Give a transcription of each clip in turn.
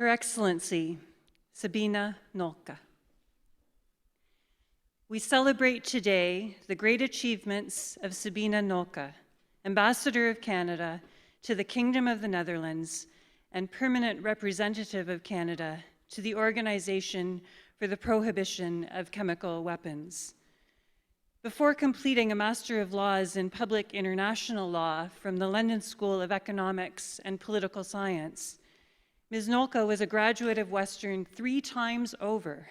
Her Excellency, Sabine Nölke. We celebrate today the great achievements of Sabine Nölke, Ambassador of Canada to the Kingdom of the Netherlands and permanent representative of Canada to the Organization for the Prohibition of Chemical Weapons. Before completing a Master of Laws in Public International Law from the London School of Economics and Political Science, Ms. Nölke was a graduate of Western 3 times over,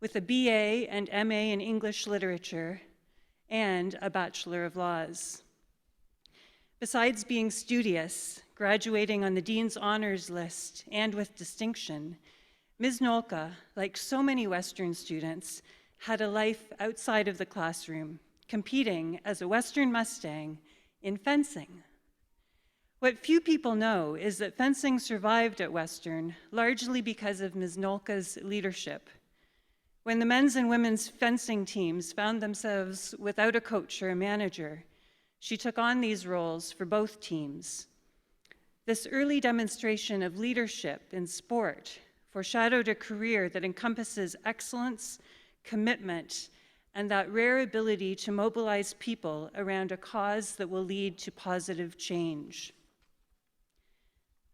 with a BA and MA in English Literature and a Bachelor of Laws. Besides being studious, graduating on the Dean's Honors List and with distinction, Ms. Nölke, like so many Western students, had a life outside of the classroom, competing as a Western Mustang in fencing. What few people know is that fencing survived at Western largely because of Ms. Nölke's leadership. When the men's and women's fencing teams found themselves without a coach or a manager, she took on these roles for both teams. This early demonstration of leadership in sport foreshadowed a career that encompasses excellence, commitment, and that rare ability to mobilize people around a cause that will lead to positive change.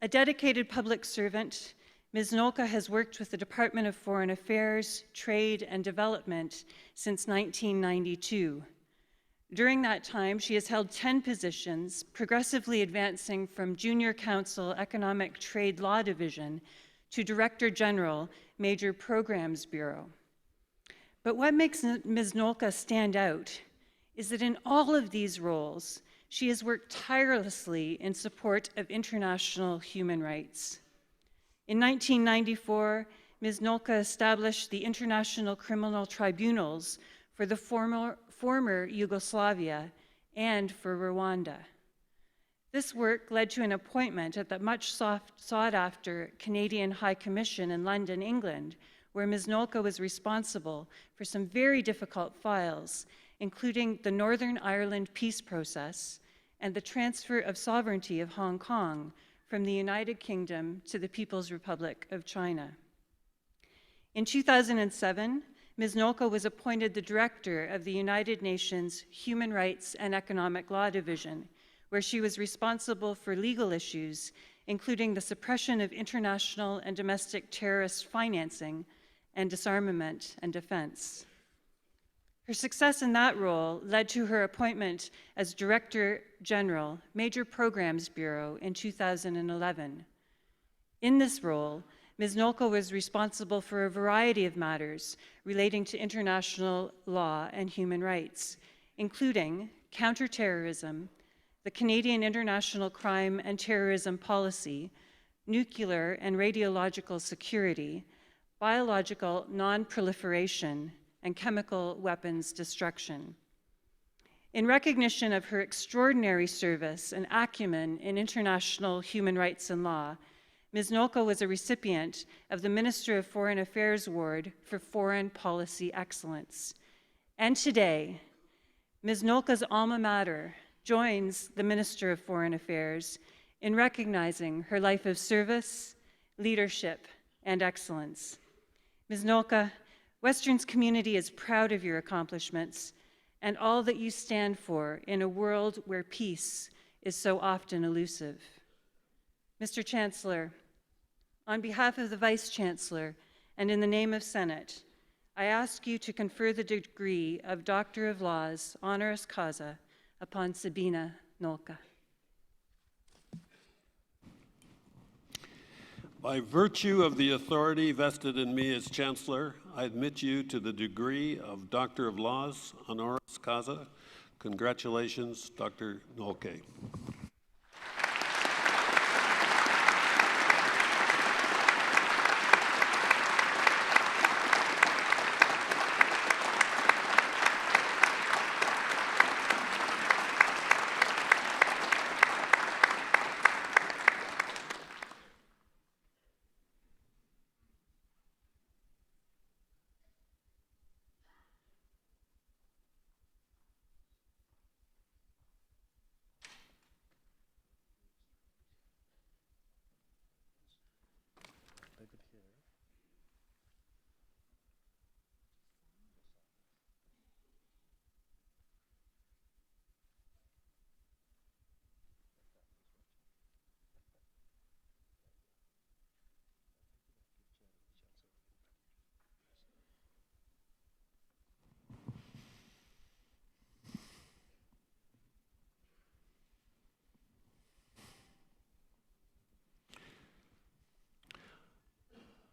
A dedicated public servant, Ms. Nölke has worked with the Department of Foreign Affairs, Trade, and Development since 1992. During that time, she has held 10 positions, progressively advancing from Junior Counsel Economic Trade Law Division to Director General, Major Programs Bureau. But what makes Ms. Nölke stand out is that in all of these roles, she has worked tirelessly in support of international human rights. In 1994, Ms. Nölke established the International Criminal Tribunals for the former Yugoslavia and for Rwanda. This work led to an appointment at the much sought-after Canadian High Commission in London, England, where Ms. Nölke was responsible for some very difficult files, including the Northern Ireland peace process and the transfer of sovereignty of Hong Kong from the United Kingdom to the People's Republic of China. In 2007, Ms. Nölke was appointed the director of the United Nations Human Rights and Economic Law Division, where she was responsible for legal issues, including the suppression of international and domestic terrorist financing and disarmament and defense. Her success in that role led to her appointment as Director General, Major Programs Bureau in 2011. In this role, Ms. Nölke was responsible for a variety of matters relating to international law and human rights, including counterterrorism, the Canadian International Crime and Terrorism Policy, nuclear and radiological security, biological non-proliferation, and chemical weapons destruction. In recognition of her extraordinary service and acumen in international human rights and law, Ms. Nölke was a recipient of the Minister of Foreign Affairs Award for Foreign Policy Excellence. And today, Ms. Nölke's alma mater joins the Minister of Foreign Affairs in recognizing her life of service, leadership, and excellence. Ms. Nölke, Western's community is proud of your accomplishments and all that you stand for in a world where peace is so often elusive. Mr. Chancellor, on behalf of the Vice Chancellor and in the name of Senate, I ask you to confer the degree of Doctor of Laws, honoris causa, upon Sabine Nölke. By virtue of the authority vested in me as Chancellor, I admit you to the degree of Doctor of Laws, honoris causa. Congratulations, Dr. Nölke.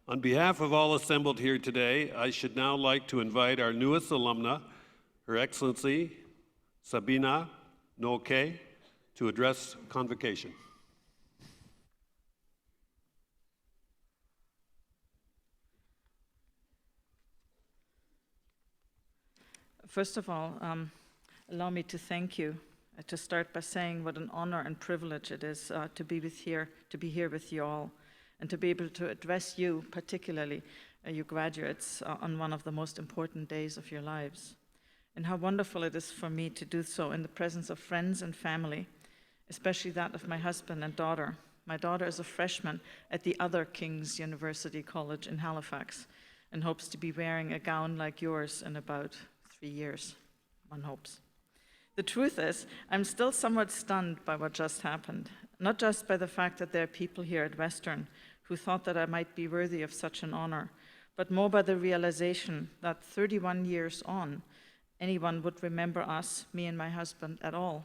On behalf of all assembled here today, I should now like to invite our newest alumna, Her Excellency Sabine Nölke, to address Convocation. First of all, allow me to thank you, to start by saying what an honor and privilege it is to be here with you all, and to be able to address you, particularly you graduates, on one of the most important days of your lives. And how wonderful it is for me to do so in the presence of friends and family, especially that of my husband and daughter. My daughter is a freshman at the other King's University College in Halifax and hopes to be wearing a gown like yours in about 3 years, one hopes. The truth is, I'm still somewhat stunned by what just happened, not just by the fact that there are people here at Western who thought that I might be worthy of such an honor, but more by the realization that 31 years on, anyone would remember us, me and my husband, at all.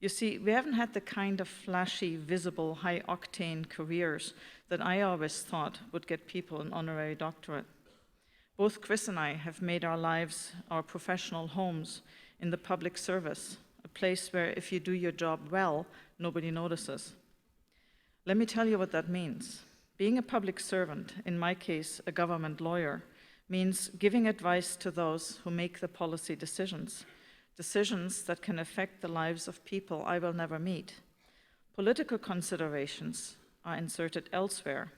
You see, we haven't had the kind of flashy, visible, high-octane careers that I always thought would get people an honorary doctorate. Both Chris and I have made our lives, our professional homes, in the public service, a place where if you do your job well, nobody notices. Let me tell you what that means. Being a public servant, in my case, a government lawyer, means giving advice to those who make the policy decisions that can affect the lives of people I will never meet. Political considerations are inserted elsewhere.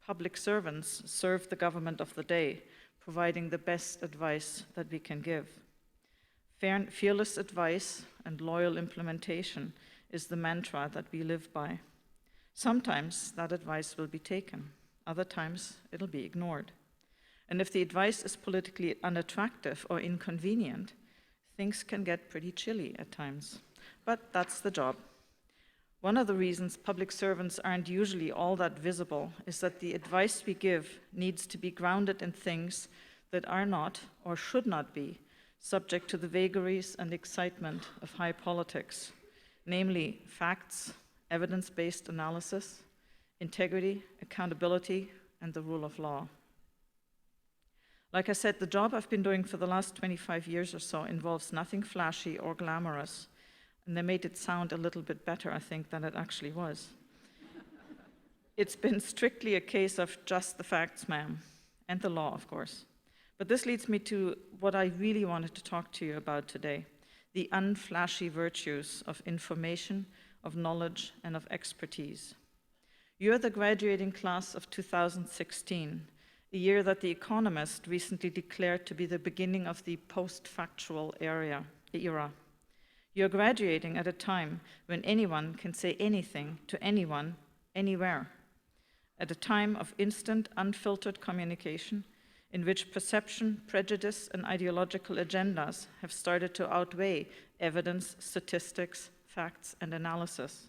Public servants serve the government of the day, providing the best advice that we can give. Fearless advice and loyal implementation is the mantra that we live by. Sometimes that advice will be taken, other times it'll be ignored. And if the advice is politically unattractive or inconvenient, things can get pretty chilly at times. But that's the job. One of the reasons public servants aren't usually all that visible is that the advice we give needs to be grounded in things that are not, or should not be, subject to the vagaries and excitement of high politics, namely facts, evidence-based analysis, integrity, accountability, and the rule of law. Like I said, the job I've been doing for the last 25 years or so involves nothing flashy or glamorous, and they made it sound a little bit better, I think, than it actually was. It's been strictly a case of just the facts, ma'am, and the law, of course. But this leads me to what I really wanted to talk to you about today, the unflashy virtues of information, of knowledge, and of expertise. You're the graduating class of 2016, a year that The Economist recently declared to be the beginning of the post-factual era. You're graduating at a time when anyone can say anything to anyone, anywhere. At a time of instant, unfiltered communication, in which perception, prejudice, and ideological agendas have started to outweigh evidence, statistics, facts, and analysis.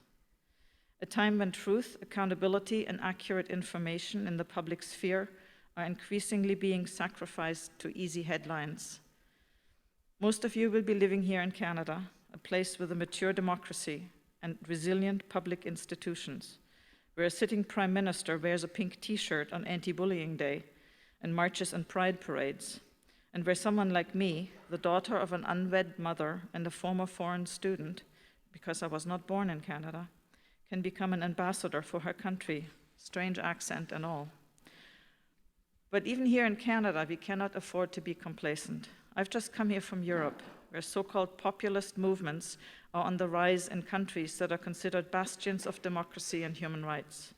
A time when truth, accountability, and accurate information in the public sphere are increasingly being sacrificed to easy headlines. Most of you will be living here in Canada, a place with a mature democracy and resilient public institutions, where a sitting prime minister wears a pink t-shirt on anti-bullying day and marches in pride parades, and where someone like me, the daughter of an unwed mother and a former foreign student, because I was not born in Canada, can become an ambassador for her country, strange accent and all. But even here in Canada, we cannot afford to be complacent. I've just come here from Europe, where so-called populist movements are on the rise in countries that are considered bastions of democracy and human rights.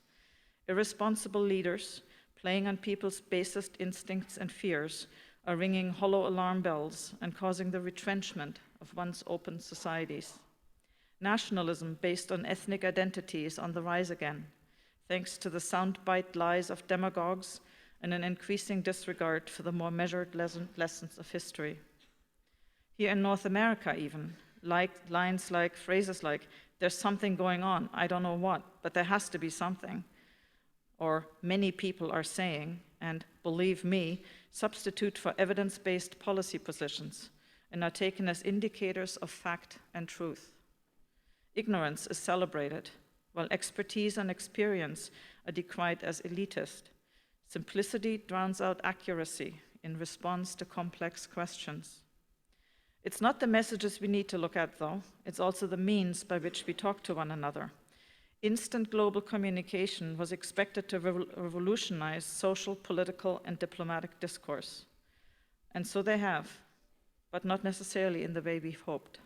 Irresponsible leaders, playing on people's basest instincts and fears, are ringing hollow alarm bells and causing the retrenchment of once open societies. Nationalism based on ethnic identity is on the rise again, thanks to the soundbite lies of demagogues and an increasing disregard for the more measured lessons of history. Here in North America even, phrases like, "There's something going on, I don't know what, but there has to be something," or "many people are saying," and "believe me," substitute for evidence-based policy positions and are taken as indicators of fact and truth. Ignorance is celebrated, while expertise and experience are decried as elitist. Simplicity drowns out accuracy in response to complex questions. It's not the messages we need to look at, though. It's also the means by which we talk to one another. Instant global communication was expected to revolutionize social, political, and diplomatic discourse. And so they have, but not necessarily in the way we've hoped.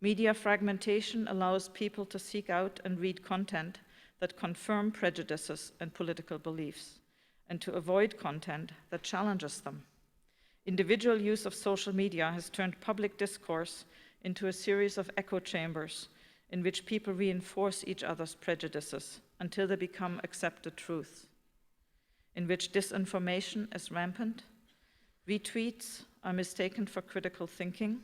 Media fragmentation allows people to seek out and read content that confirm prejudices and political beliefs, and to avoid content that challenges them. Individual use of social media has turned public discourse into a series of echo chambers in which people reinforce each other's prejudices until they become accepted truths, in which disinformation is rampant, retweets are mistaken for critical thinking,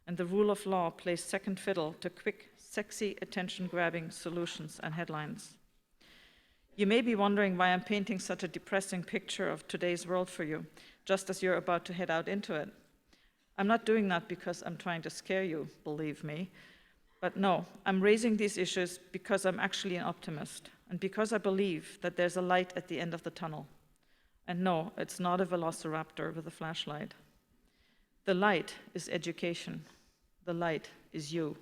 and the rule of law plays second fiddle to quick, sexy, attention-grabbing solutions and headlines. You may be wondering why I'm painting such a depressing picture of today's world for you, just as you're about to head out into it. I'm not doing that because I'm trying to scare you, believe me. But no, I'm raising these issues because I'm actually an optimist, and because I believe that there's a light at the end of the tunnel. And no, it's not a velociraptor with a flashlight. The light is education. The light is you.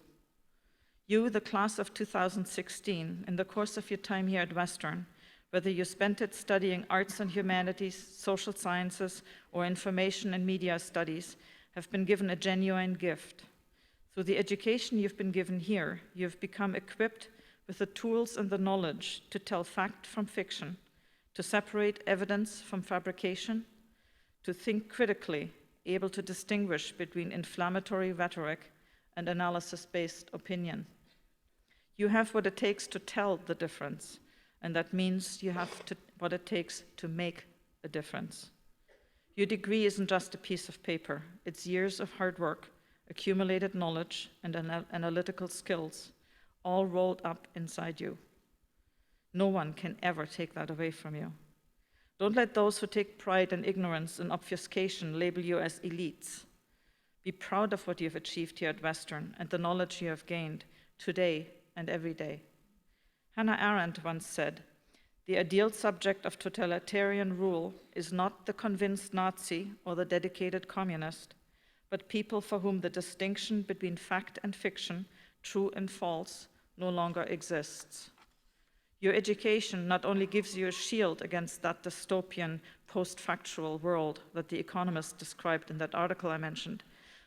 You, the class of 2016, in the course of your time here at Western, whether you spent it studying arts and humanities, social sciences, or information and media studies, have been given a genuine gift. Through the education you've been given here, you've become equipped with the tools and the knowledge to tell fact from fiction, to separate evidence from fabrication, to think critically, able to distinguish between inflammatory rhetoric and analysis-based opinion. You have what it takes to tell the difference, and that means you have what it takes to make a difference. Your degree isn't just a piece of paper. It's years of hard work, accumulated knowledge, and analytical skills, all rolled up inside you. No one can ever take that away from you. Don't let those who take pride in ignorance and obfuscation label you as elites. Be proud of what you've achieved here at Western and the knowledge you have gained today and every day. Hannah Arendt once said, "The ideal subject of totalitarian rule is not the convinced Nazi or the dedicated communist, but people for whom the distinction between fact and fiction, true and false, no longer exists." Your education not only gives you a shield against that dystopian, post-factual world that The Economist described in that article I mentioned,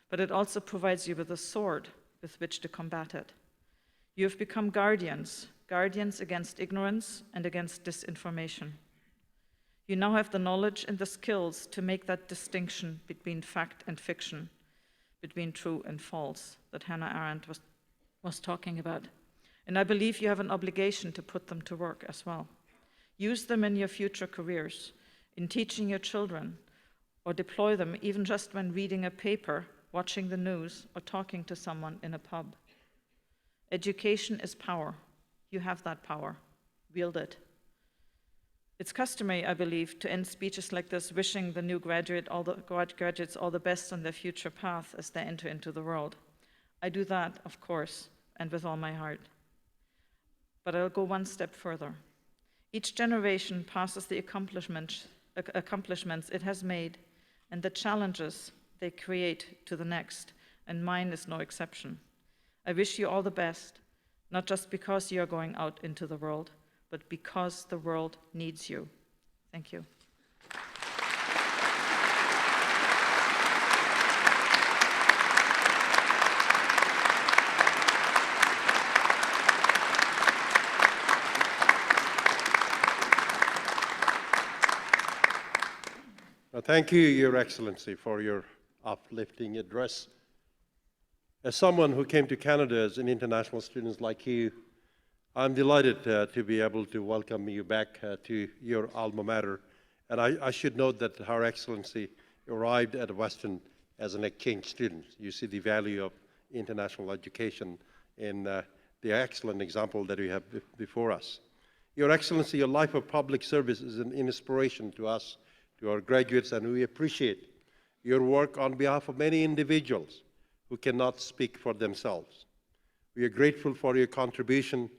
but it also provides you with a sword with which to combat it. You have become guardians against ignorance and against disinformation. You now have the knowledge and the skills to make that distinction between fact and fiction, between true and false, that Hannah Arendt was talking about. And I believe you have an obligation to put them to work as well. Use them in your future careers, in teaching your children, or deploy them even just when reading a paper, watching the news, or talking to someone in a pub. Education is power. You have that power. Wield it. It's customary, I believe, to end speeches like this wishing the new graduates all the best on their future path as they enter into the world. I do that, of course, and with all my heart. But I'll go one step further. Each generation passes the accomplishments it has made and the challenges they create to the next, and mine is no exception. I wish you all the best, not just because you are going out into the world, but because the world needs you. Thank you. Thank you, Your Excellency, for your uplifting address. As someone who came to Canada as an international student like you, I'm delighted to be able to welcome you back to your alma mater. And I should note that Her Excellency arrived at Western as an exchange student. You see the value of international education in the excellent example that we have before us. Your Excellency, your life of public service is an inspiration to us, to our graduates, and we appreciate your work on behalf of many individuals who cannot speak for themselves. We are grateful for your contribution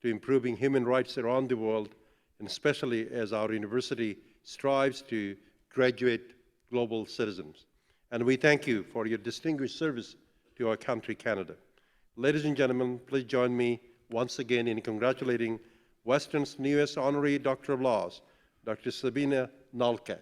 to improving human rights around the world, and especially as our university strives to graduate global citizens. And we thank you for your distinguished service to our country, Canada. Ladies and gentlemen, please join me once again in congratulating Western's newest honorary Doctor of Laws, Dr. Sabine Nölke.